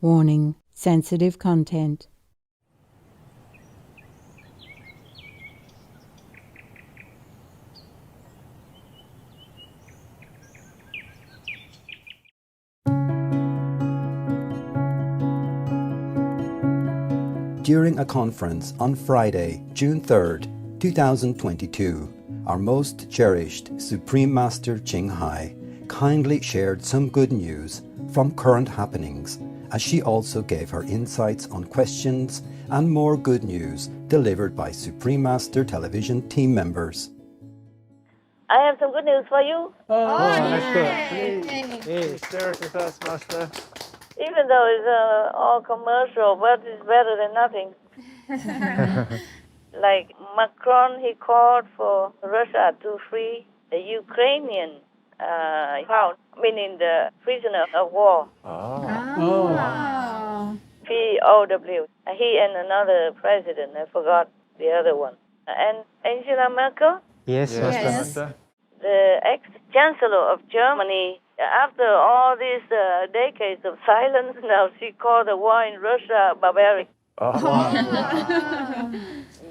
Warning: sensitive content. During a conference on Friday, June 3rd, 2022, our most cherished Supreme Master Ching kindly shared some good news from current happenings, as she also gave her insights on questions and more good news delivered by Supreme Master Television team members. I have some good news for you. That's good. Please share it with us, Master. Even though it's all commercial, but it's better than nothing. Like Macron, he called for Russia to free the Ukrainian meaning the prisoner of war. Wow. POW. He and another president, I forgot the other one. And Angela Merkel, Yes, Master. the ex-chancellor of Germany, after all these decades of silence, now she called the war in Russia barbaric. Oh, wow.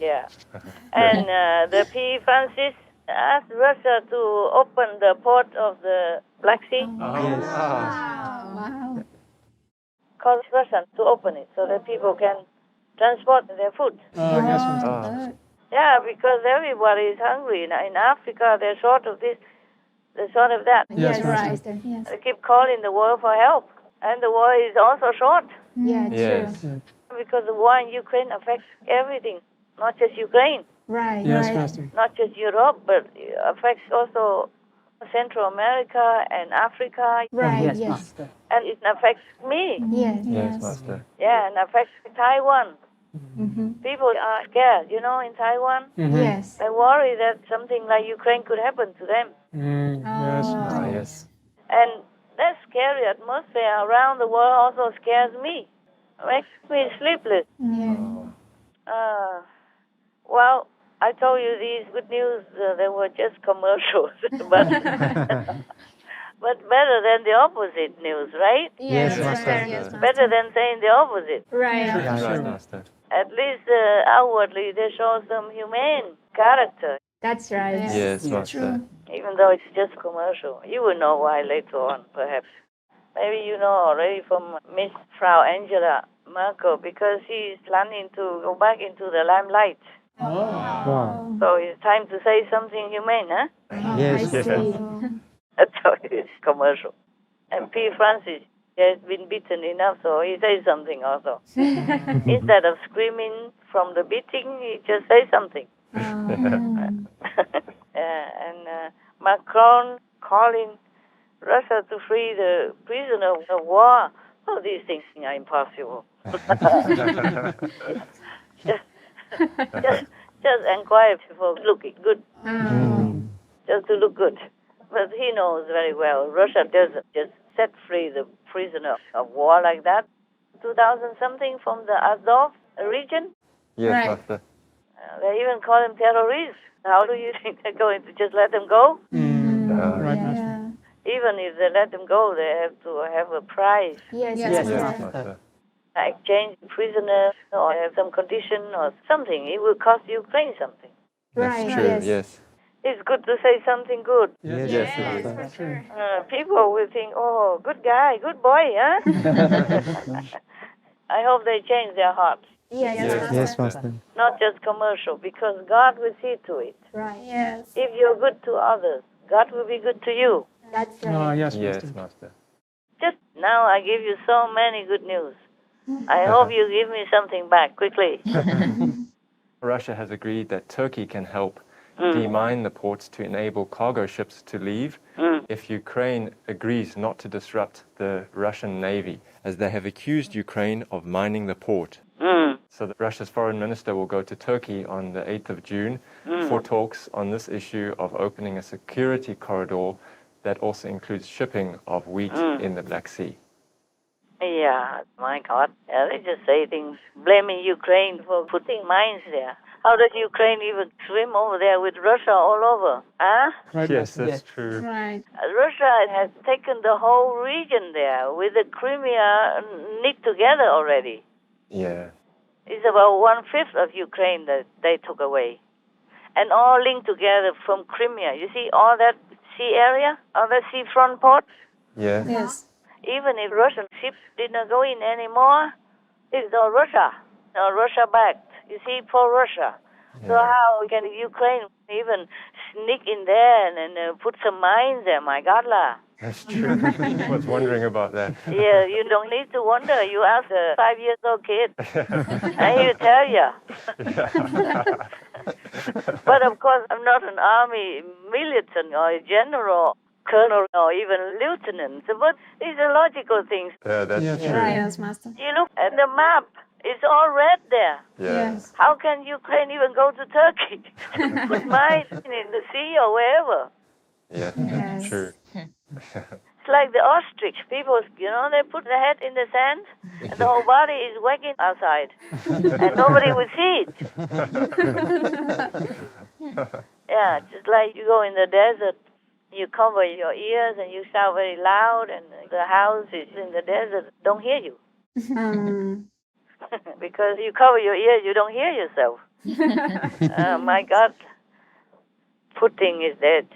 Yeah. And the Francis asked Russia to open the port of the Black Sea. Yes. Wow. Called Russia to open it so that people can transport their food. Yes, Yeah, because everybody is hungry. In Africa, they're short of this, they're short of that. Yes, right. Yes. They keep calling the world for help. And the war is also short. Yeah, Yes. true. Because the war in Ukraine affects everything, not just Ukraine, Right. Yes, right. Master. not just Europe, but it affects also Central America and Africa. Right. Yes. And it affects me. Yes. Yes, Master. Yeah, and affects Taiwan. Mm-hmm. People are scared, in Taiwan. Yes. They worry that something like Ukraine could happen to them. Yes, Master. Yes. And that scary atmosphere around the world also scares me. Makes me sleepless. Yeah. Well, I told you these good news, they were just commercials, but better than the opposite news, right? Yes, Master. Yes, Better than saying the opposite. Right. Right, Master. At least outwardly they show some humane character, That's right. Yes, Master. even though it's just commercial. You will know why later on, perhaps. Maybe you know already from Miss Frau Angela Merkel, because she is planning to go back into the limelight. Wow. So it's time to say something humane, huh? Yes, I yes. see. So it's commercial. And P. Francis has been beaten enough, so he says something also. Instead of screaming from the beating, he just says something. And Macron calling Russia to free the prisoner of war. Oh, these things are impossible. just inquire for looking good, just to look good. But he knows very well Russia doesn't just set free the prisoner of war like that. 2,000 something from the Azov region. Yes, Right. Master. They even call them terrorists. How do you think they're going to just let them go? Right, Yeah. Even if they let them go, they have to have a price. Yes. Yes, Yes. Master. Exchange prisoners or have some condition or something. It will cost Ukraine something. Right. That's true, Yes. yes. It's good to say something good. Yes, Master. People will think, oh, good guy, good boy, huh? I hope they change their hearts. Yes. Yes, Master. Not just commercial, because God will see to it. Right. Yes. If you're good to others, God will be good to you. That's right. Yes, Master. Just now I give you so many good news. I hope you give me something back quickly. Russia has agreed that Turkey can help demine the ports to enable cargo ships to leave if Ukraine agrees not to disrupt the Russian Navy, as they have accused Ukraine of mining the port. So that Russia's foreign minister will go to Turkey on the 8th of June for talks on this issue of opening a security corridor that also includes shipping of wheat in the Black Sea. Yeah, my God. They just say things, blaming Ukraine for putting mines there. How does Ukraine even swim over there with Russia all over? Huh? Right, Yes, Master. that's true. Right. Russia has taken the whole region there with the Crimea knit together already. Yeah. It's about 1/5 of Ukraine that they took away. And all linked together from Crimea. You see all that sea area, all that seafront ports? Yeah. Yes. Even if Russian ships did not go in anymore, it's all Russia. All Russia backed. You see, for Russia. So Yeah. how can Ukraine even sneak in there and put some mines there? My God, lah. That's true. I was wondering about that. Yeah, you don't need to wonder. You ask a 5-year-old kid, and he'll tell you. But of course, I'm not an army militant or a general, colonel, or even lieutenant. But these are logical things. Yeah, that's Yeah, true. Right. Yes, Master. You look at the map; it's all red there. Yeah. Yes. How can Ukraine even go to Turkey? Put mines in the sea or wherever. Yeah, Yes. that's true. It's like the ostrich. People, they put their head in the sand, and the whole body is wagging outside, and nobody will see it. Yeah, just like you go in the desert, you cover your ears and you shout very loud, and the houses in the desert don't hear you. Because you cover your ears, you don't hear yourself. My God, Putin is dead.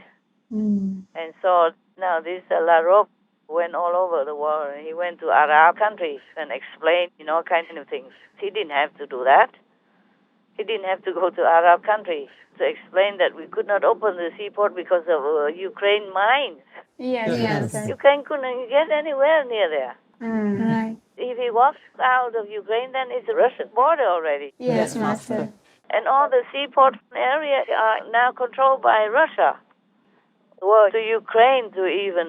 And so now this Lavrov went all over the world, and he went to Arab countries and explained, all kinds of things. He didn't have to do that. He didn't have to go to Arab countries to explain that we could not open the seaport because of Ukraine mines. Yes. Yes. Ukraine couldn't get anywhere near there. Right. If he walks out of Ukraine, then it's a Russian border already. Yes, Master. And all the seaport areas are now controlled by Russia. Well, to Ukraine to even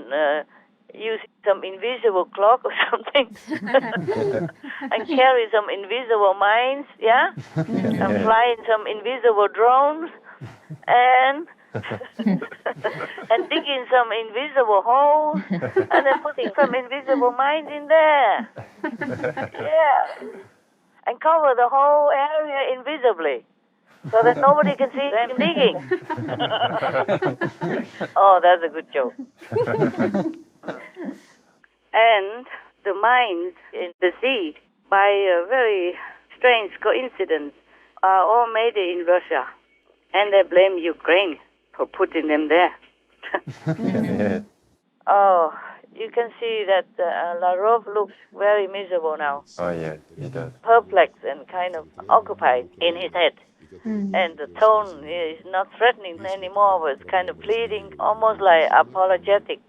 use some invisible clock or something and carry some invisible mines, yeah? And fly in some invisible drones and and dig in some invisible holes and then putting some invisible mines in there. Yeah. And cover the whole area invisibly, so that nobody can see them digging. Oh, that's a good joke. And the mines in the sea, by a very strange coincidence, are all made in Russia. And they blame Ukraine for putting them there. Yeah. Oh, you can see that Lavrov looks very miserable now, Oh, yeah, he does. perplexed and kind of occupied in his head. And the tone is not threatening anymore, but it's kind of pleading, almost like apologetic.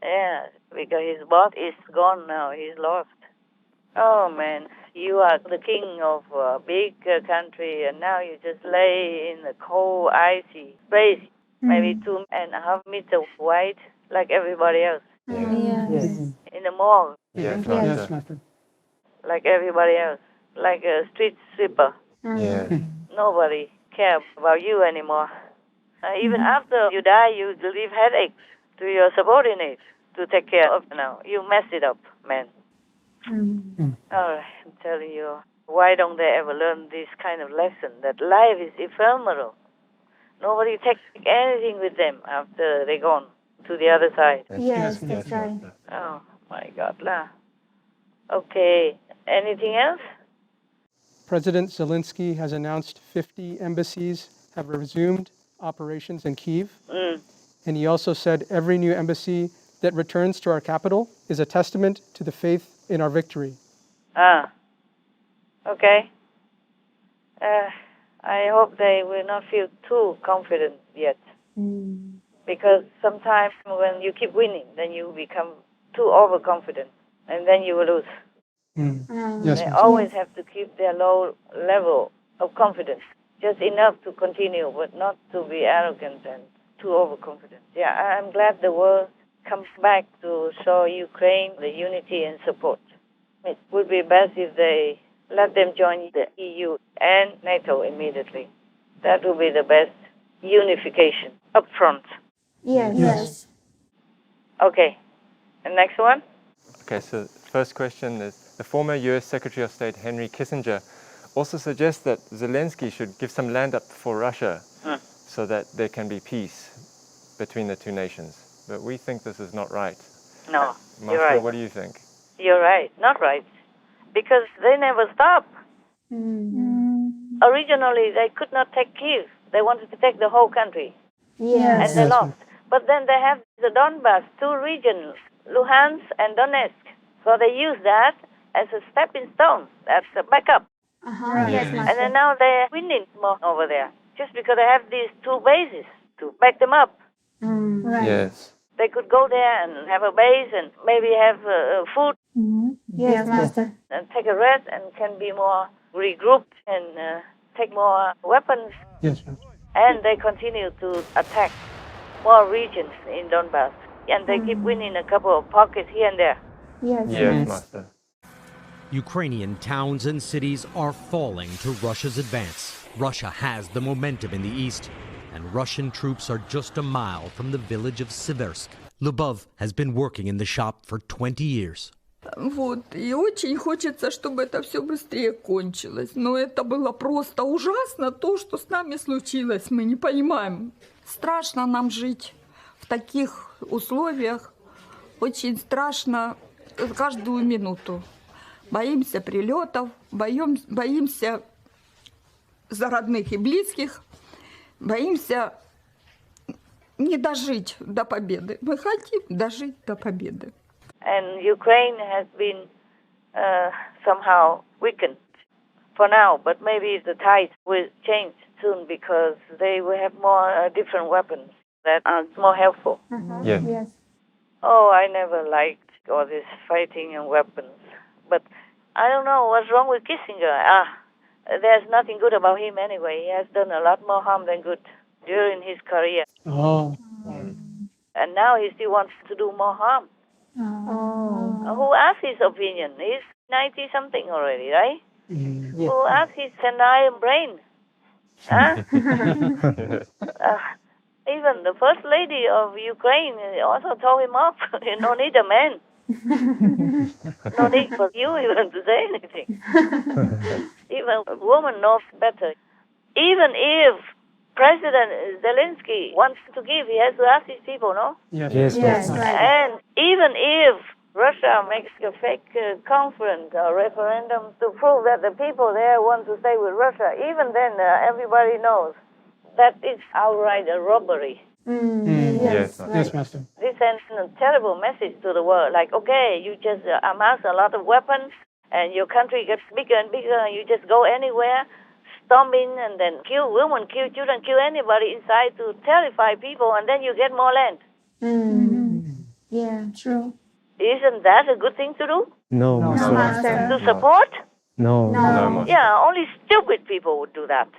Yeah, because his boss is gone now. He's lost. Oh, man, you are the king of a big country, and now you just lay in the cold, icy space, maybe 2.5 meters wide, like everybody else. Yes. In the mall, Yes, Yes, Master. Master. like everybody else, like a street sweeper. Yeah. Nobody cares about you anymore. Even after you die, you leave headaches to your subordinates to take care of now. You mess it up, man. Oh, I'm telling you, why don't they ever learn this kind of lesson, that life is ephemeral? Nobody takes anything with them after they're gone to the other side. Yes, that's right. Oh, my God, lah. Okay, anything else? President Zelensky has announced 50 embassies have resumed operations in Kyiv. And he also said every new embassy that returns to our capital is a testament to the faith in our victory. Okay. I hope they will not feel too confident yet. Because sometimes when you keep winning, then you become too overconfident, and then you will lose. Yes, They Master. always have to keep their low level of confidence, just enough to continue, but not to be arrogant and too overconfident. Yeah, I'm glad the world comes back to show Ukraine the unity and support. It would be best if they let them join the EU and NATO immediately. That would be the best unification up front. Yes. Okay, and next one? Okay, so the first question is, the former U.S. Secretary of State Henry Kissinger also suggests that Zelensky should give some land up for Russia so that there can be peace between the two nations. But we think this is not right. No, Master, you're right. what do you think? You're right, not right. Because they never stop. Originally, they could not take Kiev. They wanted to take the whole country. Yes. And they lost. But then they have the Donbas, two regions, Luhansk and Donetsk. So they use that as a stepping stone. That's a backup. Yes, And Master. then now they're winning more over there. Just because they have these two bases to back them up. Right. Yes. They could go there and have a base and maybe have food Yes, Master. and take a rest and can be more regrouped and take more weapons. Yes, Master. And they continue to attack more regions in Donbass. And they keep winning a couple of pockets here and there. Yes. Yes, Master. Ukrainian towns and cities are falling to Russia's advance. Russia has the momentum in the east, and Russian troops are just a mile from the village of Siversk. Lubov has been working in the shop for 20 years. Вот. И очень хочется, чтобы это все быстрее кончилось. Но это было просто ужасно, то, что с нами случилось. Мы не понимаем. Страшно нам жить в таких условиях. Очень страшно каждую минуту. Боимся прилетов, боимся за родных и близких, боимся не дожить до победы. Мы хотим дожить до победы. And Ukraine has been somehow weakened for now, but maybe the tide will change soon because they will have more different weapons that are more helpful. Yes. Yes. Oh, I never liked all this fighting and weapons. But I don't know what's wrong with Kissinger. There's nothing good about him anyway. He has done a lot more harm than good during his career. Oh. And now he still wants to do more harm. Who asked his opinion? He's 90-something already, right? Who asked his senile brain? Huh? Even the first lady of Ukraine also told him off. You don't need a man. No need for you even to say anything. Even a woman knows better. Even if President Zelensky wants to give, he has to ask his people, no? Yes. Yes, right. And even if Russia makes a fake conference or referendum to prove that the people there want to stay with Russia, even then everybody knows that it's outright a robbery. Yes. Yes, Master. This sends a terrible message to the world, like, okay, you just amass a lot of weapons and your country gets bigger and bigger and you just go anywhere, storm in and then kill women, kill children, kill anybody inside to terrify people and then you get more land. Yeah, true. Isn't that a good thing to do? No, Master. To support? No. No, Master. Yeah, only stupid people would do that.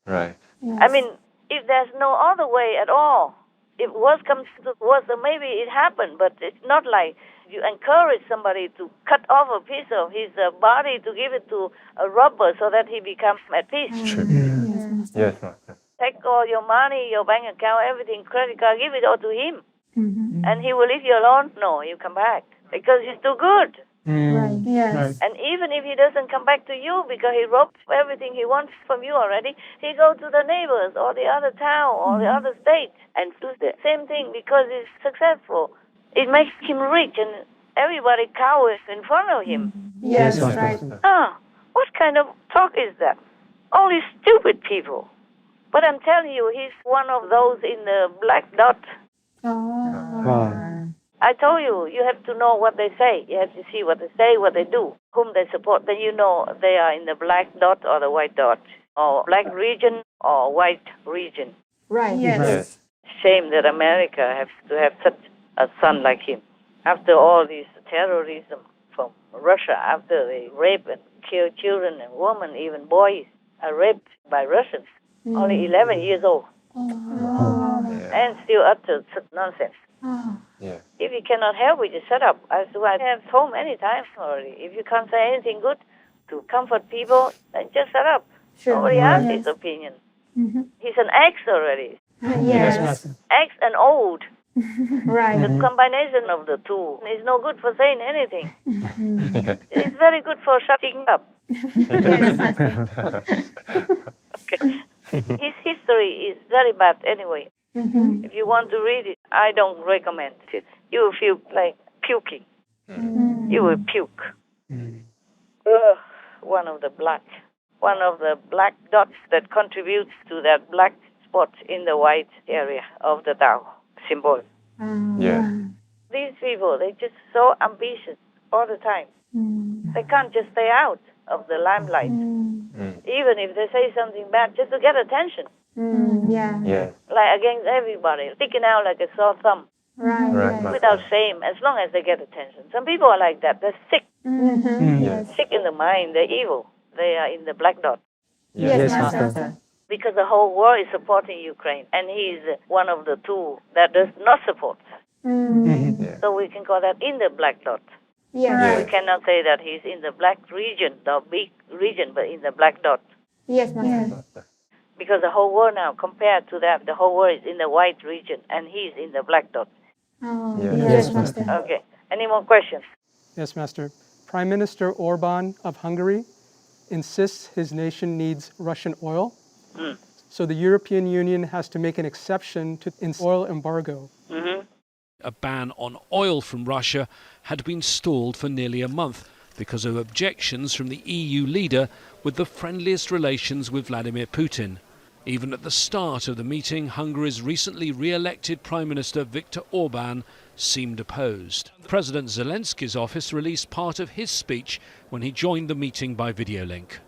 Right. I mean, if there's no other way at all, if worse comes to worse, then maybe it happened, but it's not like you encourage somebody to cut off a piece of his body to give it to a robber so that he becomes at peace. Yes, Master. Take all your money, your bank account, everything, credit card, give it all to him. And he will leave you alone? No, you come back. Because he's too good. Right. Yes. And even if he doesn't come back to you because he robbed everything he wants from you already, he go to the neighbors or the other town or the other state and do the same thing because he's successful. It makes him rich and everybody cowers in front of him. Yes, right. What kind of talk is that? Only stupid people. But I'm telling you, he's one of those in the black dot. I told you, you have to know what they say. You have to see what they say, what they do, whom they support. Then you know they are in the black dot or the white dot, or black region or white region. Right. Yes. Shame that America has to have such a son like him. After all this terrorism from Russia, after they rape and kill children and women, even boys are raped by Russians, only 11 years old, and still utter such nonsense. Yeah. If you cannot help it, just shut up. As I have told many times already. If you can't say anything good to comfort people, then just shut up. Sure. Nobody asks his opinion. He's an ex already. Yes. Master. Ex and old. Right. The combination of the two is no good for saying anything. It's very good for shutting up. Okay. His history is very bad anyway. If you want to read it, I don't recommend it. You will feel like puking. You will puke. Ugh, one of the black dots that contributes to that black spot in the white area of the Tao symbol. Yeah. These people, they're just so ambitious all the time. They can't just stay out of the limelight, even if they say something bad, just to get attention. Yeah. Like against everybody, sticking out like a sore thumb, Right. without shame, as long as they get attention. Some people are like that. They're sick, Yes. sick in the mind. They're evil. They are in the black dot. Yes, Master. Because the whole world is supporting Ukraine, and he is one of the two that does not support. Yeah. So we can call that in the black dot. Yes. We cannot say that he's in the black region, the big region, but in the black dot. Yes, Master. Because the whole world now, compared to that, the whole world is in the white region, and he's in the black dot. Oh, Yeah. yes, Master. Okay. Any more questions? Yes, Master. Prime Minister Orban of Hungary insists his nation needs Russian oil. So the European Union has to make an exception to an oil embargo. A ban on oil from Russia had been stalled for nearly a month because of objections from the EU leader with the friendliest relations with Vladimir Putin. Even at the start of the meeting, Hungary's recently re-elected Prime Minister Viktor Orban seemed opposed. President Zelensky's office released part of his speech when he joined the meeting by video link.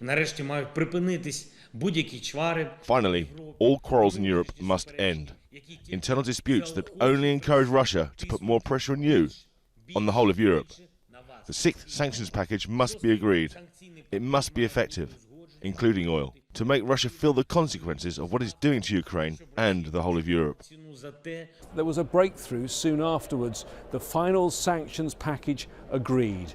Нарешті мають припинитись будь-які чвари. Finally, all quarrels in Europe must end. Internal disputes that only encourage Russia to put more pressure on you, on the whole of Europe. The sixth sanctions package must be agreed. It must be effective, including oil, to make Russia feel the consequences of what it's doing to Ukraine and the whole of Europe. There was a breakthrough soon afterwards. The final sanctions package agreed.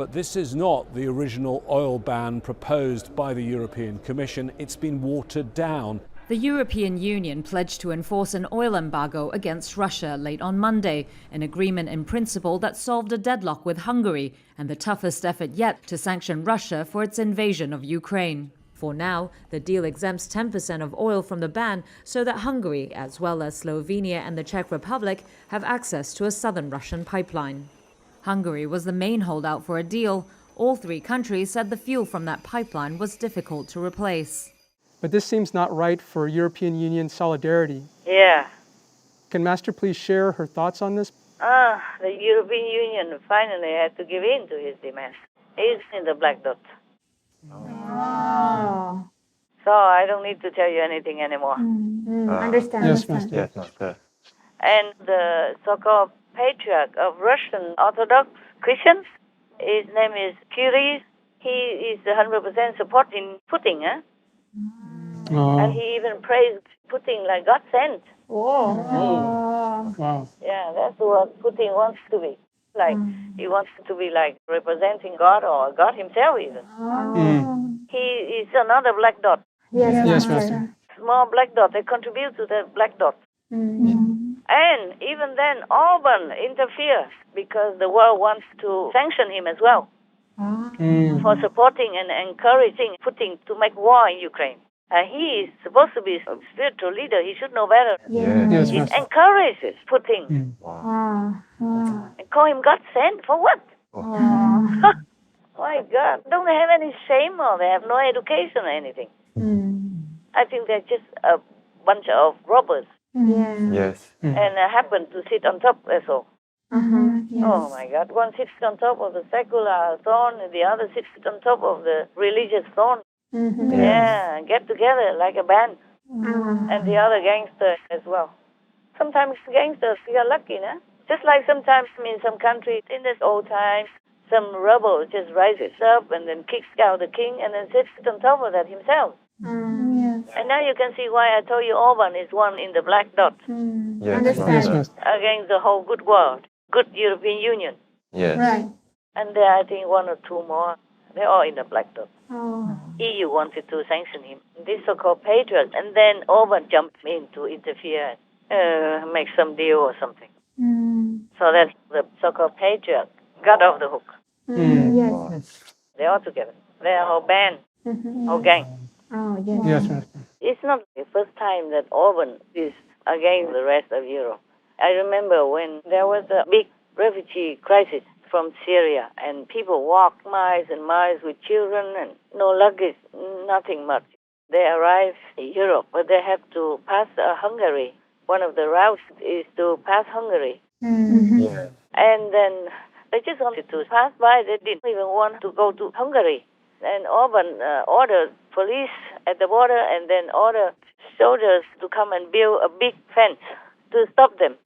But this is not the original oil ban proposed by the European Commission. It's been watered down. The European Union pledged to enforce an oil embargo against Russia late on Monday, an agreement in principle that solved a deadlock with Hungary and the toughest effort yet to sanction Russia for its invasion of Ukraine. For now, the deal exempts 10% of oil from the ban so that Hungary, as well as Slovenia and the Czech Republic, have access to a southern Russian pipeline. Hungary was the main holdout for a deal. All three countries said the fuel from that pipeline was difficult to replace. But this seems not right for European Union solidarity. Yeah. Can Master please share her thoughts on this? The European Union finally had to give in to his demands. He's in the black dot. Oh. So I don't need to tell you anything anymore. Understand. Yes, understand. Master. Yes, Master. And the so-called patriarch of Russian Orthodox Christians, his name is Kirill. He is 100% supporting Putin, and he even praised Putin like God sent. Oh. Wow. Yeah, that's what Putin wants to be. Like, he wants to be like representing God or God himself even. He is another black dot. Yes, Master. Small black dot, they contribute to the black dot. And even then, Orban interferes because the world wants to sanction him as well for supporting and encouraging Putin to make war in Ukraine. He is supposed to be a spiritual leader. He should know better. Yes, He Master. encourages Putin and call him God sent. For what? My God. Don't they have any shame or they have no education or anything? I think they're just a bunch of robbers Yes. and happen to sit on top, that's all. Oh my God. One sits on top of the secular throne and the other sits on top of the religious throne. Yeah, get together like a band. And the other gangster as well. Sometimes gangsters, we are lucky, no? Just like sometimes in some countries, in this old times, some rebel just rises up and then kicks out the king and then sits on top of that himself. And now you can see why I told you Orban is one in the black dot Yes, Yes, Master. Master. against the whole good world, good European Union. Yes. Right. And there are, I think, one or two more. They're all in the black dot. Oh. EU wanted to sanction him, this so-called patriot, and then Orban jumped in to interfere, make some deal or something. So that the so-called patriot got off the hook. Yes. They're all together. They're a whole band, whole gang. Oh, yes. Yes, Master. It's not the first time that Orban is against the rest of Europe. I remember when there was a big refugee crisis from Syria, and people walked miles and miles with children and no luggage, nothing much. They arrived in Europe, but they have to pass Hungary. One of the routes is to pass Hungary. Yeah. And then they just wanted to pass by. They didn't even want to go to Hungary. And Orban ordered police at the border and then ordered soldiers to come and build a big fence to stop them.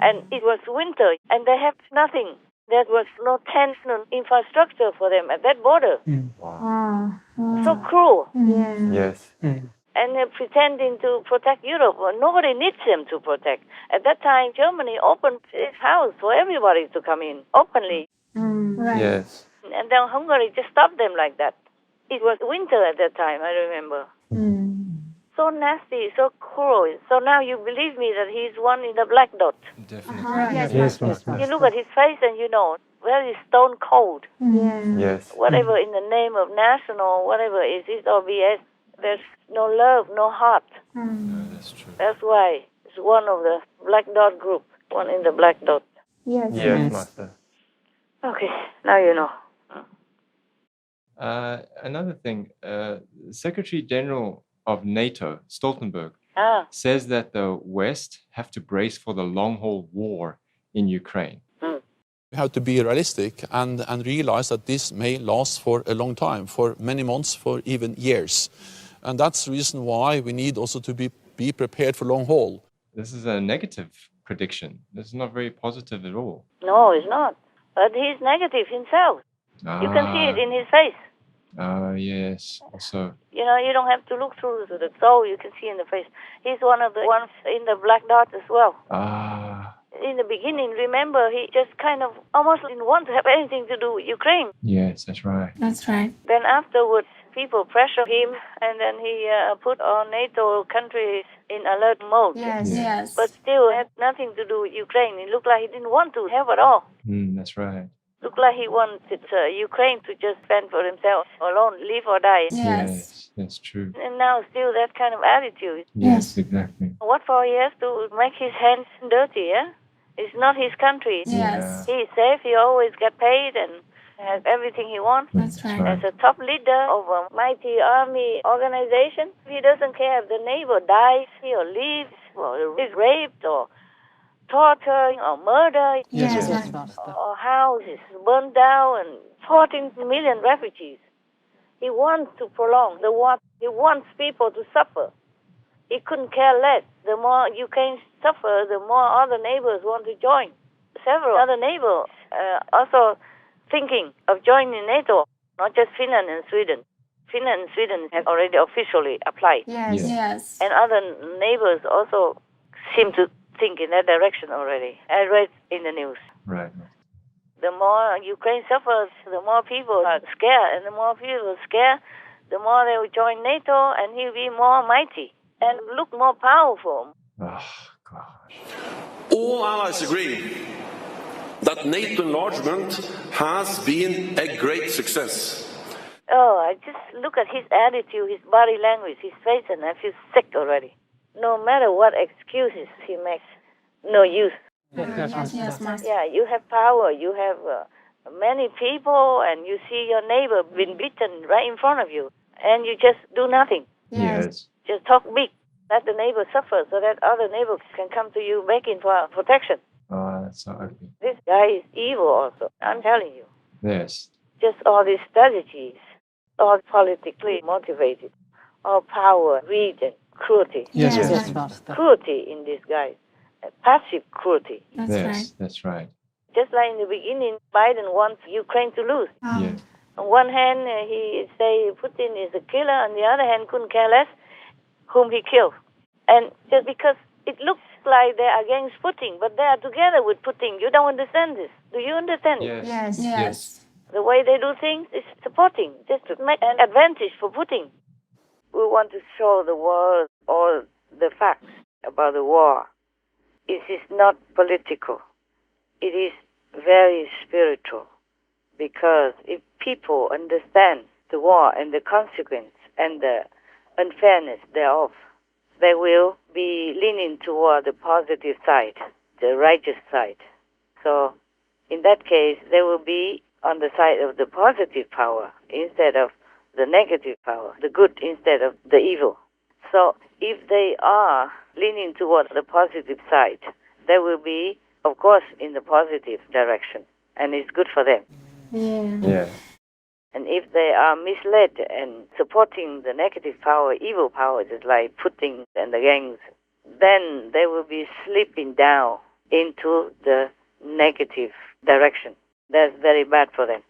And it was winter, and they have nothing. There was no tent, no infrastructure for them at that border. Wow. So cruel. Yes. And they're pretending to protect Europe. Well, nobody needs them to protect. At that time, Germany opened its house for everybody to come in openly. Right. Yes. And then Hungary just stopped them like that. It was winter at that time, I remember. So nasty, so cruel. So now you believe me that he's one in the black dot. Definitely. Yes, You look at his face and you know, very stone cold. Yes. Whatever in the name of national, whatever it is all BS. There's no love, no heart. No, that's true. That's why it's one of the black dot group, one in the black dot. Yes. Yes, Master. Okay, now you know. Another thing, Secretary General of NATO, Stoltenberg, says that the West have to brace for the long-haul war in Ukraine. We have to be realistic and realize that this may last for a long time, for many months, for even years. And that's the reason why we need also to be prepared for long haul. This is a negative prediction. This is not very positive at all. No, it's not. But he's negative himself. You can see it in his face. Yes. Also. You know, you don't have to look through the soul. You can see in the face. He's one of the ones in the black dot as well. In the beginning, remember, he just kind of almost didn't want to have anything to do with Ukraine. Yes, that's right. That's right. Then afterwards, people pressure him, and then he put all NATO countries in alert mode. Yes. But still had nothing to do with Ukraine. It looked like he didn't want to have at all. That's right. Looked like he wanted Ukraine to just fend for himself alone, live or die. Yes, that's true. And now still that kind of attitude. Yes, exactly. What for he has to make his hands dirty, yeah? It's not his country. Yes. He's safe, he always get paid and has everything he wants. That's right. As a top leader of a mighty army organization, he doesn't care if the neighbor dies or leaves or is raped or torture or murder or houses burned down and 14 million refugees. He wants to prolong the war. He wants people to suffer. He couldn't care less. The more Ukraine suffer, the more other neighbors want to join. Several other neighbors also thinking of joining NATO, not just Finland and Sweden. Finland and Sweden have already officially applied. Yes. And other neighbors also seem to think in that direction already. I read in the news. Right. The more Ukraine suffers, the more people are scared. And the more people are scared, the more they will join NATO and he'll be more mighty and look more powerful. Oh, gosh. All allies agree that NATO enlargement has been a great success. Oh, I just look at his attitude, his body language, his face, and I feel sick already. No matter what excuses he makes, no use. Yes, Master. Yeah, you have power, you have many people, and you see your neighbor being beaten right in front of you, and you just do nothing. Yes. Just talk big. Let the neighbor suffer so that other neighbors can come to you begging for protection. Oh, that's so ugly. This guy is evil also, I'm telling you. Yes. Just all these strategies, all politically motivated, all power, greed, and cruelty. Yes. Cruelty in this guy, passive cruelty. That's right. Just like in the beginning, Biden wants Ukraine to lose. Yes. On one hand, he say Putin is a killer. On the other hand, couldn't care less whom he killed. And just because it looks like they're against Putin, but they are together with Putin. You don't understand this. Do you understand it? Yes. The way they do things is supporting, just to make an advantage for Putin. We want to show the world all the facts about the war. It is not political. It is very spiritual. Because if people understand the war and the consequence and the unfairness thereof, they will be leaning toward the positive side, the righteous side. So in that case, they will be on the side of the positive power instead of the negative power, the good instead of the evil. So if they are leaning towards the positive side, they will be, of course, in the positive direction, and it's good for them. Yeah. And if they are misled and supporting the negative power, evil power, just like Putin and the gangs, then they will be slipping down into the negative direction. That's very bad for them.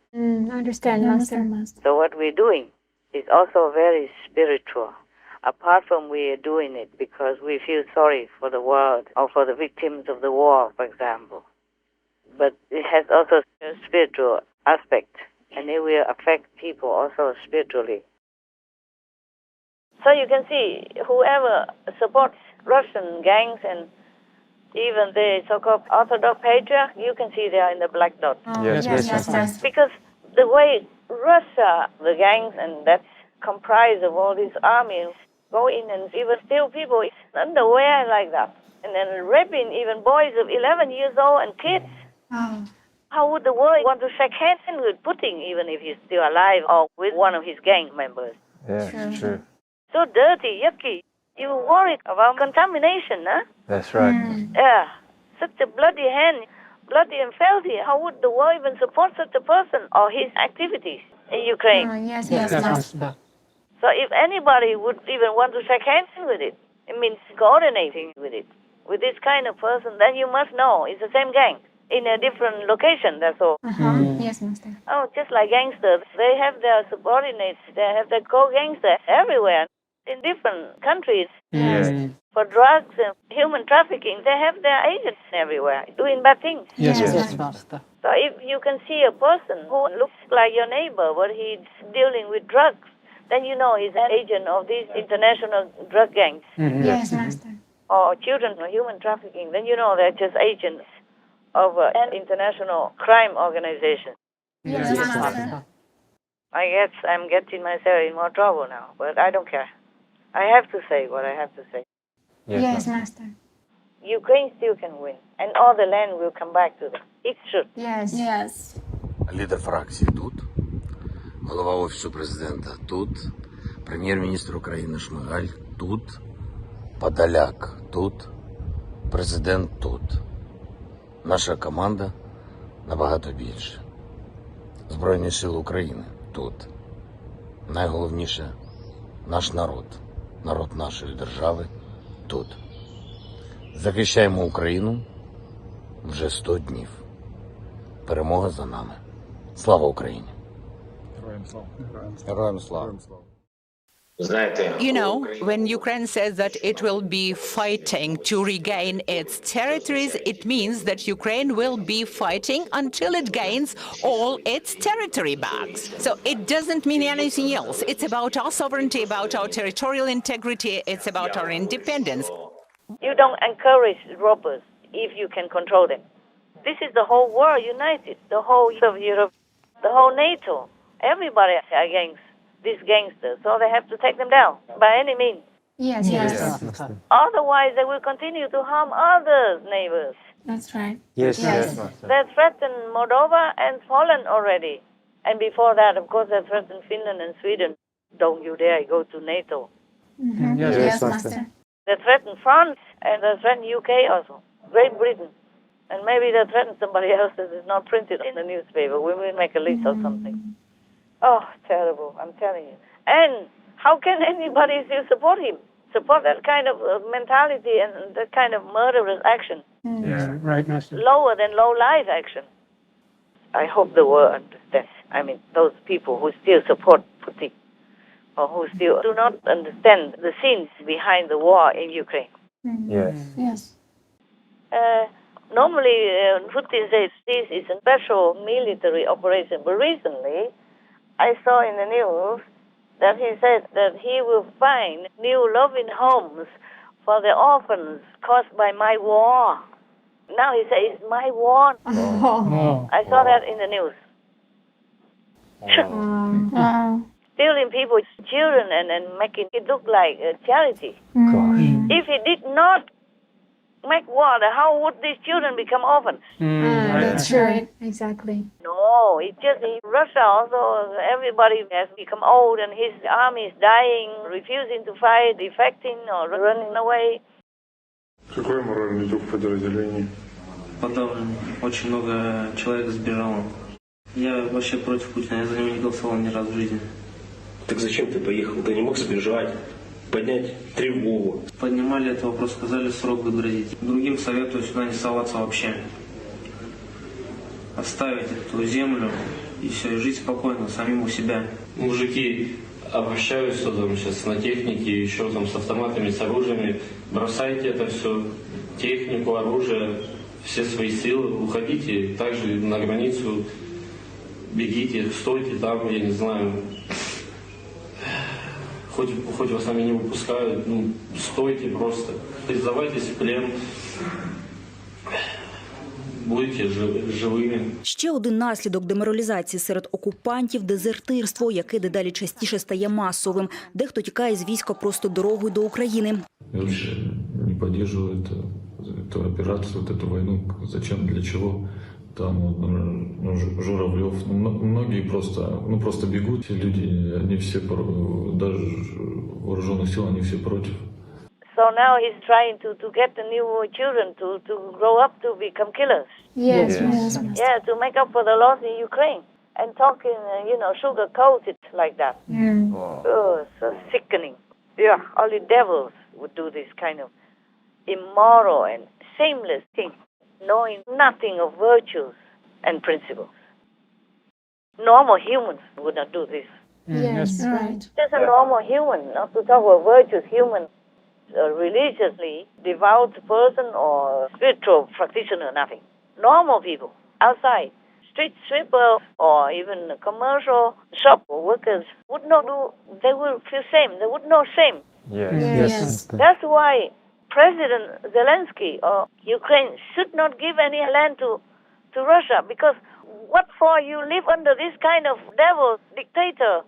Understand, Master. So what we're doing is also very spiritual. Apart from we are doing it because we feel sorry for the world or for the victims of the war, for example. But it has also a spiritual aspect, and it will affect people also spiritually. So you can see, whoever supports Russian gangs and even the so-called Orthodox patriarch, you can see they are in the black dot. Yes. Because the way Russia, the gangs, and that's comprised of all these armies, go in and even steal people underwear like that, and then raping even boys of 11 years old and kids. How would the world want to shake hands with Putin, even if he's still alive, or with one of his gang members? Yeah, true. So dirty, yucky. You worried about contamination, huh? That's right. Yeah. Such a bloody hand, bloody and filthy. How would the world even support such a person or his activities in Ukraine? Yes, Master. So if anybody would even want to shake hands with it means coordinating with it, with this kind of person, then you must know it's the same gang in a different location, that's all. Yes, Master. Oh, just like gangsters, they have their subordinates, they have their co-gangsters everywhere in different countries. Yes. For drugs and human trafficking, they have their agents everywhere doing bad things. Yes. Master. So if you can see a person who looks like your neighbor, but he's dealing with drugs, then you know he's an agent of these international drug gangs. Yes, Master. Or children or human trafficking, then you know they're just agents of an international crime organization. Yes, Master. I guess I'm getting myself in more trouble now, but I don't care. I have to say what I have to say. Yes, Master. Ukraine still can win, and all the land will come back to them. It should. Yes. Лідер фракції тут, голова Офісу президента тут, прем'єр-міністр України Шмигаль тут, Подоляк тут, президент тут. Наша команда набагато більше. Збройні сили України тут. Найголовніше – наш народ, народ нашої держави тут. Захищаємо Україну вже 100 днів. Перемога за нами. Слава Україні! Героям слава! You know, when Ukraine says that it will be fighting to regain its territories, it means that Ukraine will be fighting until it gains all its territory back. So it doesn't mean anything else. It's about our sovereignty, about our territorial integrity, it's about our independence. You don't encourage robbers if you can control them. This is the whole world united, the whole of Europe, the whole NATO. Everybody against these gangsters, so they have to take them down by any means. Yes. Otherwise, they will continue to harm other neighbors. That's right. Yes. They threatened Moldova and Poland already. And before that, of course, they threatened Finland and Sweden. Don't you dare go to NATO. Yes, Master. They threatened France, and they threatened UK also, Great Britain. And maybe they threatened somebody else that is not printed in the newspaper. We will make a list or something. Oh, terrible, I'm telling you. And how can anybody still support him? Support that kind of mentality and that kind of murderous action? Right, Master. Lower than low-life action. I hope the world understands. I mean, those people who still support Putin or who still do not understand the scenes behind the war in Ukraine. Yes. Normally, Putin says this is a special military operation, but recently I saw in the news that he said that he will find new loving homes for the orphans caused by my war. Now he says, it's my war. I saw that in the news. Stealing people's children and making it look like a charity. If he did not make war, how would these children become orphans? That's right. Exactly. No, it's just in Russia also, everybody has become old and his army is dying, refusing to fight, defecting or running away. Какой моральный дух подразделения? Подавлен. Очень много человек сбежало. Я вообще против Путина, я за него не голосовал ни разу в жизни. Так зачем ты поехал? Ты не мог сбежать, поднять тревогу. Поднимали этот вопрос, сказали срок грозить. Другим советую сюда не соваться вообще. Оставить эту землю и все, и жить спокойно, самим у себя. Мужики обращаются там сейчас на технике, еще там с автоматами, с оружиями. Бросайте это все, технику, оружие, все свои силы, уходите также на границу, бегите, стойте там, я не знаю. Хоть вас сами не выпускают, стойте просто, сдавайтесь в плен, будете живими. Ще один наслідок деморалізації серед окупантів – дезертирство, яке дедалі частіше стає масовим. Дехто тікає з війська просто дорогою до України. Я вообще не поддерживаю эту операцию, эту войну. Зачем, для чего? Там Журавлев, многие просто бегут. Люди, они все, даже вооруженных сил, они все против. So now he's trying to get the new children to grow up to become killers. Yes. Yeah, to make up for the loss in Ukraine. And talking, sugar-coated like that. Oh, so sickening. Yeah, only devils would do this kind of immoral and shameless thing, knowing nothing of virtues and principles. Normal humans would not do this. Yes, right. Just a normal human, not to talk about virtuous human, a religiously devout person or spiritual practitioner, nothing. Normal people outside, street sweeper or even commercial shop workers would not do, they will feel shame, they would know shame. Yes. That's why President Zelensky or Ukraine should not give any land to Russia, because what for you live under this kind of devil, dictator,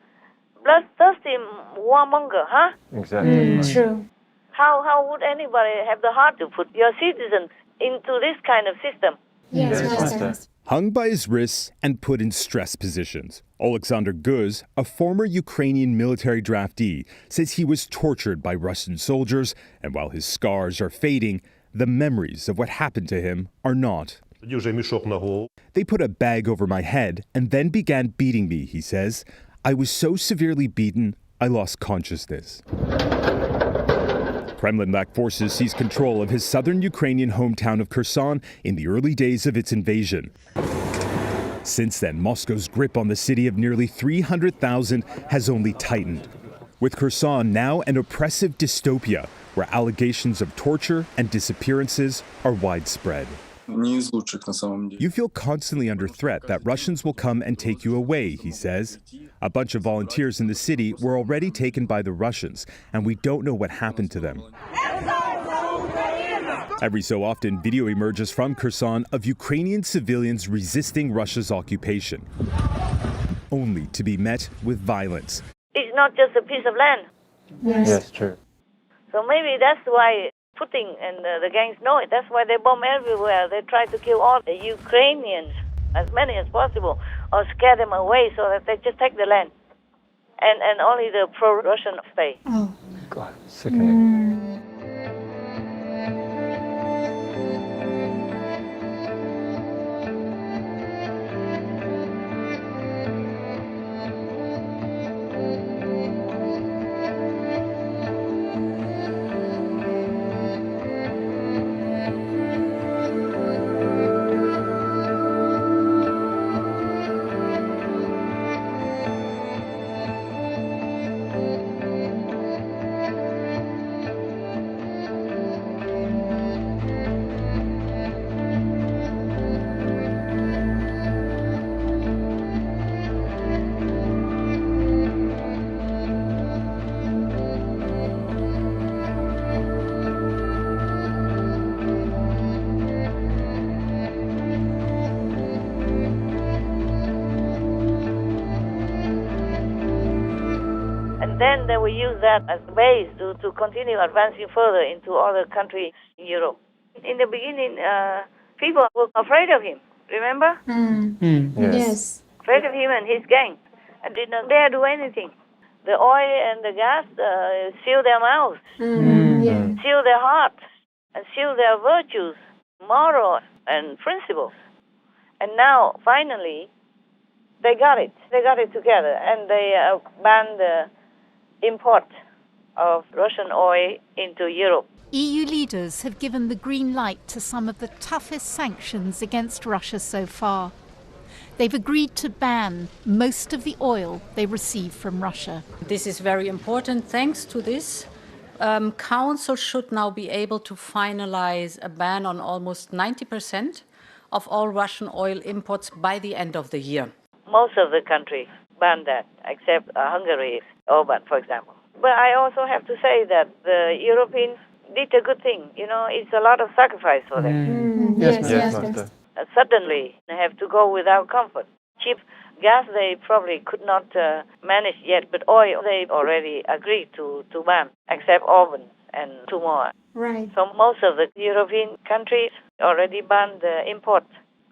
bloodthirsty warmonger, huh? Exactly. True. How would anybody have the heart to put your citizens into this kind of system? Yes, Master. Hung by his wrists and put in stress positions, Alexander Guz, a former Ukrainian military draftee, says he was tortured by Russian soldiers, and while his scars are fading, the memories of what happened to him are not. They put a bag over my head and then began beating me, he says. I was so severely beaten, I lost consciousness. Kremlin-backed forces seized control of his southern Ukrainian hometown of Kherson in the early days of its invasion. Since then, Moscow's grip on the city of nearly 300,000 has only tightened, with Kherson now an oppressive dystopia where allegations of torture and disappearances are widespread. You feel constantly under threat that Russians will come and take you away, he says. A bunch of volunteers in the city were already taken by the Russians, and we don't know what happened to them. Every so often, video emerges from Kherson of Ukrainian civilians resisting Russia's occupation, only to be met with violence. It's not just a piece of land. Yes, true. So maybe that's why Putin and the gangs know it. That's why they bomb everywhere. They try to kill all the Ukrainians, as many as possible, or scare them away so that they just take the land. And only the pro-Russian stay. Oh. God, sickening. then they will use that as a base to continue advancing further into other countries in Europe. In the beginning, people were afraid of him, remember? Yes. Afraid of him and his gang, and did not dare do anything. The oil and the gas seal their mouths, seal their hearts, and seal their virtues, moral and principles. And now, finally, they got it. They got it together, and they banned the import of Russian oil into Europe. EU leaders have given the green light to some of the toughest sanctions against Russia so far. They've agreed to ban most of the oil they receive from Russia. This is very important. Thanks to this, Council should now be able to finalize a ban on almost 90% of all Russian oil imports by the end of the year. Most of the countries banned that, except Hungary, Orban, for example. But I also have to say that the Europeans did a good thing. You know, it's a lot of sacrifice for them. Yes, Master. Suddenly, they have to go without comfort. Cheap gas, they probably could not manage yet, but oil, they already agreed to ban, except Orban and two more. Right. So most of the European countries already banned the import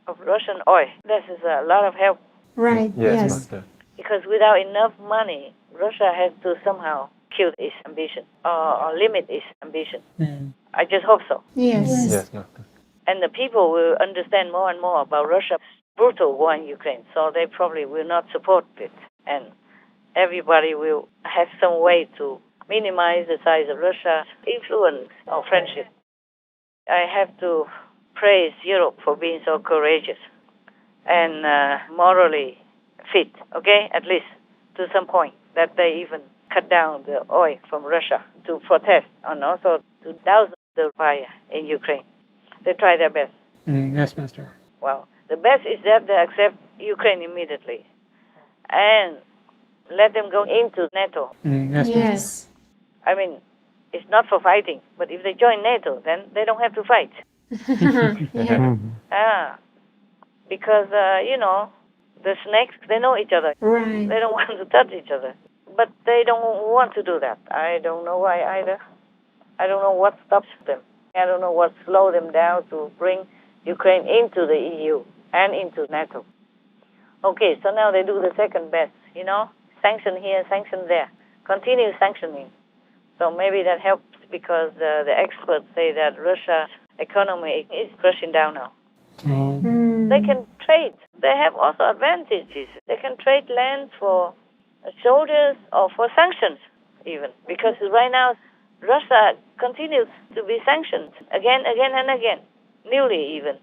of Russian oil. This is a lot of help. Right, yes. Master. Because without enough money, Russia has to somehow kill its ambition or limit its ambition. I just hope so. Yes. Yes, Master. And the people will understand more and more about Russia's brutal war in Ukraine, so they probably will not support it. And everybody will have some way to minimize the size of Russia's influence or friendship. I have to praise Europe for being so courageous and morally fit, okay, at least to some point, that they even cut down the oil from Russia to protest and also to douse the fire in Ukraine. They try their best. Yes, Master. Well, the best is that they accept Ukraine immediately and let them go into NATO. Yes. I mean, it's not for fighting, but if they join NATO, then they don't have to fight. Because, you know, the snakes, they know each other. Right. They don't want to touch each other. But they don't want to do that. I don't know why either. I don't know what stops them. I don't know what slowed them down to bring Ukraine into the EU and into NATO. Okay, so now they do the second best, you know, sanction here, sanction there. Continue sanctioning. So maybe that helps because the experts say that Russia's economy is crashing down now. They can trade. They have also advantages. They can trade land for soldiers or for sanctions even. Because right now, Russia continues to be sanctioned again and again, newly even.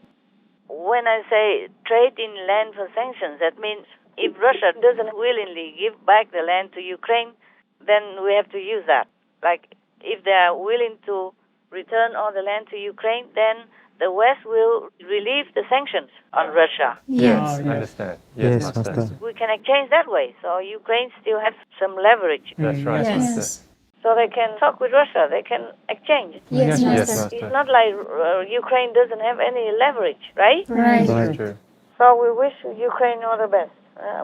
When I say trade in land for sanctions, that means if Russia doesn't willingly give back the land to Ukraine, then we have to use that. Like, if they are willing to return all the land to Ukraine, then the West will relieve the sanctions on Russia. Yes, I understand. Yes, Master. We can exchange that way, so Ukraine still has some leverage. That's right, Master. So they can talk with Russia, they can exchange. Yes, Master. It's not like Ukraine doesn't have any leverage, right? Right. That's true. So we wish Ukraine all the best.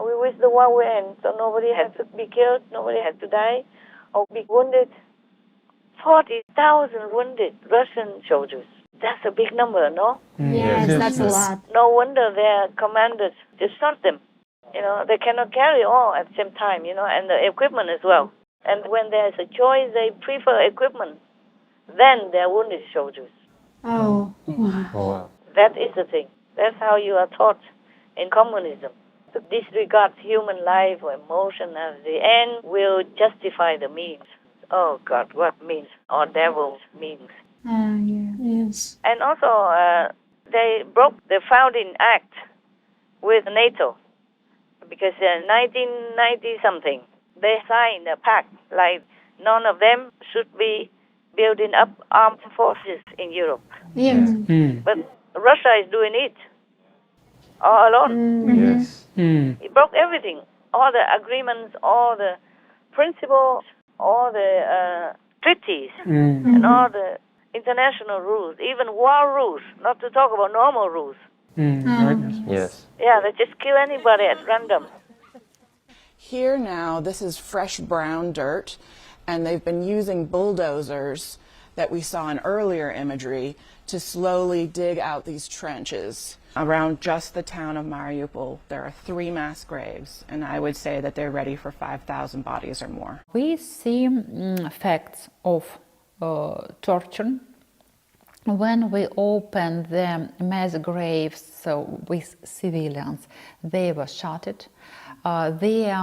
We wish the war will end, so nobody has to be killed, nobody has to die or be wounded. 40,000 wounded Russian soldiers. That's a big number, no? Yes, that's a lot. No wonder their commanders just shot them. You know, they cannot carry all at the same time, you know, and the equipment as well. And when there's a choice, they prefer equipment than their wounded soldiers. Oh, wow. Oh, wow. That is the thing. That's how you are taught in communism. To disregard human life or emotion as the end will justify the means. Oh, God, what means? Or devil's means. Yes. And also, they broke the founding act with NATO because in 1990-something, they signed a pact like none of them should be building up armed forces in Europe. Yes. But Russia is doing it all alone. Yes. It broke everything, all the agreements, all the principles, all the treaties, and all the international rules, even war rules, not to talk about normal rules. Yes. Yeah, they just kill anybody at random. here now, this is fresh brown dirt, and they've been using bulldozers that we saw in earlier imagery to slowly dig out these trenches. Around just the town of Mariupol, there are 3 mass graves, and I would say that they're ready for 5,000 bodies or more. We see facts of torture. When we opened the mass graves with civilians, they were shot. Their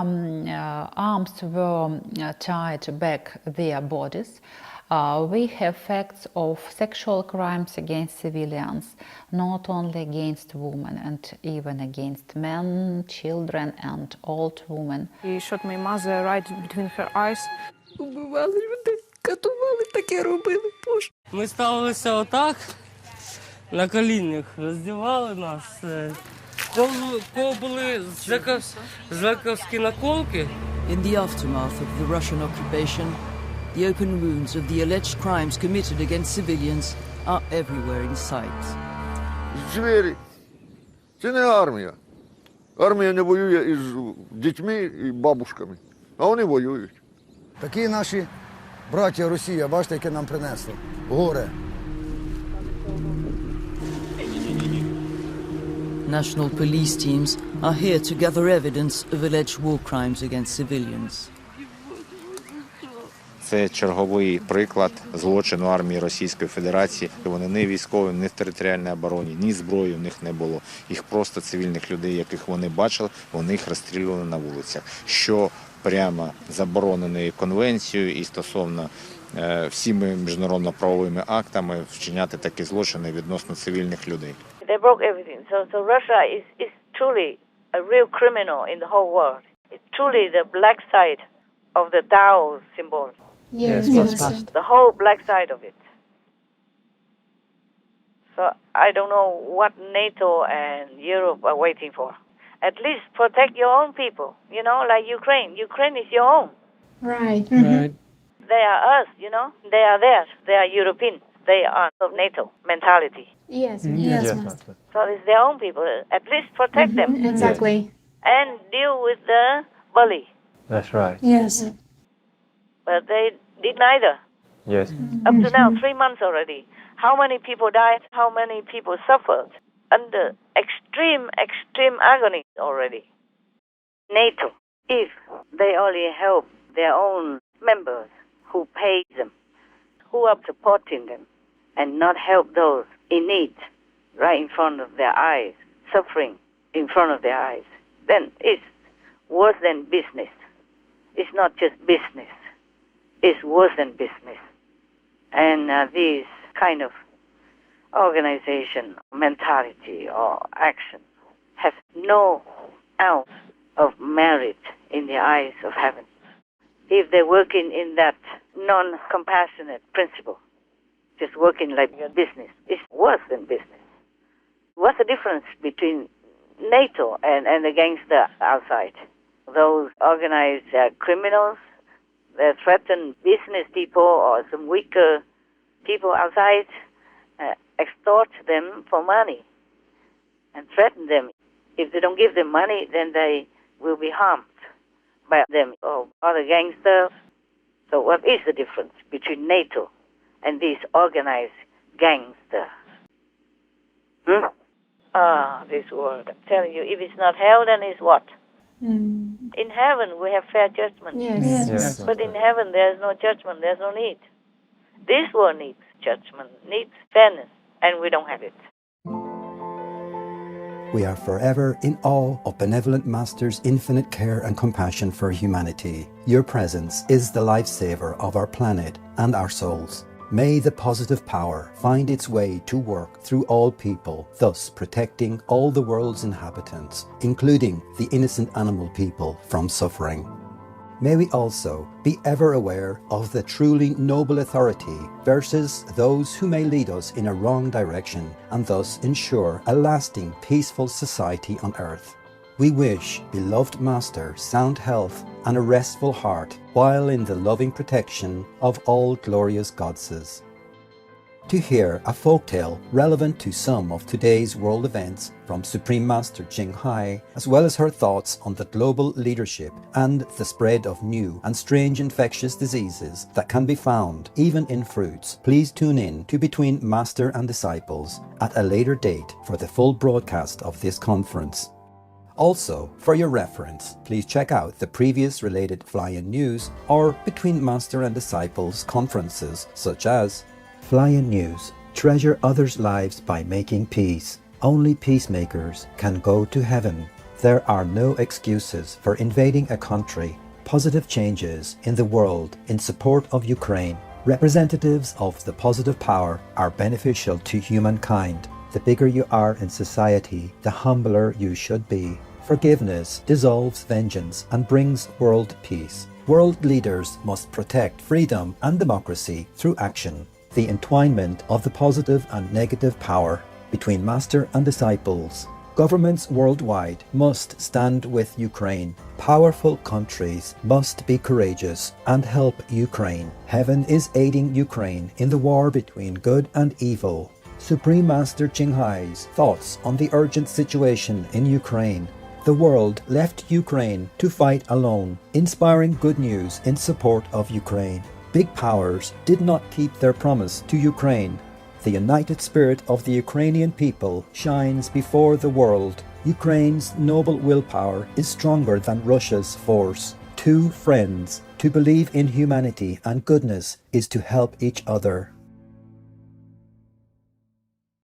arms were tied back their bodies. We have facts of sexual crimes against civilians, not only against women, and even against men, children, and old women. He shot my mother right between her eyes. Ми ставилися отак, на колінах, роздівали нас. Кого були зековські наколки. In the aftermath of the Russian occupation, the open wounds of the alleged crimes committed against civilians are everywhere in sight. Звірі. Це не армія. Армія не воює із дітьми і бабушками, а вони воюють. Такі наші браття Росія, бачите, яке нам принесло. Горе. National police teams are here to gather evidence of alleged war crimes against civilians. Це черговий приклад злочину армії Російської Федерації. Вони не військові, не в територіальній обороні, ні зброї в них не було. Їх просто цивільних людей, яких вони бачили, вони їх розстрілювали на вулицях. Що прямо заборонено конвенцією і стосовно всіми міжнародно-правовими актами вчиняти такі злочини відносно цивільних людей. They broke everything. So Russia is truly a real criminal in the whole world. It's truly the black side of the Tao symbol. Yes. The whole black side of it. So I don't know what NATO and Europe are waiting for. At least protect your own people, you know, like Ukraine. Ukraine is your own. Right. Right. They are us, you know. They are theirs. They are European. They are of NATO mentality. Yes. Yes. So it's their own people. At least protect them. Exactly. And deal with the bully. That's right. Yes. But they did neither. Yes. Up to now, 3 months already. How many people died? How many people suffered under extreme agony already? NATO, if they only help their own members who pay them, who are supporting them, and not help those in need right in front of their eyes, suffering in front of their eyes, then it's worse than business. It's not just business. It's worse than business. And this kind of organization, mentality, or action has no ounce of merit in the eyes of heaven. If they're working in that non-compassionate principle, just working like business, it's worse than business. What's the difference between NATO and the gangster outside? Those organized criminals that threaten business people or some weaker people outside, extort them for money and threaten them. If they don't give them money, then they will be harmed by them or other gangsters. So what is the difference between NATO and these organized gangsters? This world. I'm telling you, if it's not hell, then it's what? In heaven, we have fair judgment. Yes. But in heaven, there's no judgment. There's no need. This world needs judgment, needs fairness, and we don't have it. We are forever in awe of Benevolent Master's infinite care and compassion for humanity. Your presence is the lifesaver of our planet and our souls. May the positive power find its way to work through all people, thus protecting all the world's inhabitants, including the innocent animal people, from suffering. May we also be ever aware of the truly noble authority versus those who may lead us in a wrong direction and thus ensure a lasting peaceful society on earth. We wish beloved Master sound health and a restful heart while in the loving protection of all glorious goddesses. to hear a folktale relevant to some of today's world events from Supreme Master Ching, as well as her thoughts on the global leadership and the spread of new and strange infectious diseases that can be found even in fruits. Please tune in to Between Master and Disciples at a later date for the full broadcast of this conference. Also, for your reference, please check out the previous related Fly-In News or Between Master and Disciples conferences such as Fly-In News, treasure others' lives by making peace. Only peacemakers can go to heaven. There are no excuses for invading a country. Positive changes in the world in support of Ukraine. Representatives of the positive power are beneficial to humankind. The bigger you are in society, the humbler you should be. Forgiveness dissolves vengeance and brings world peace. World leaders must protect freedom and democracy through action. The entwinement of the positive and negative power between master and disciples. Governments worldwide must stand with Ukraine. Powerful countries must be courageous and help Ukraine. Heaven is aiding Ukraine in the war between good and evil. Supreme Master Ching Hai's thoughts on the urgent situation in Ukraine. The world left Ukraine to fight alone, inspiring good news in support of Ukraine. Big powers did not keep their promise to Ukraine. The united spirit of the Ukrainian people shines before the world. Ukraine's noble willpower is stronger than Russia's force. Two friends. To believe in humanity and goodness is to help each other.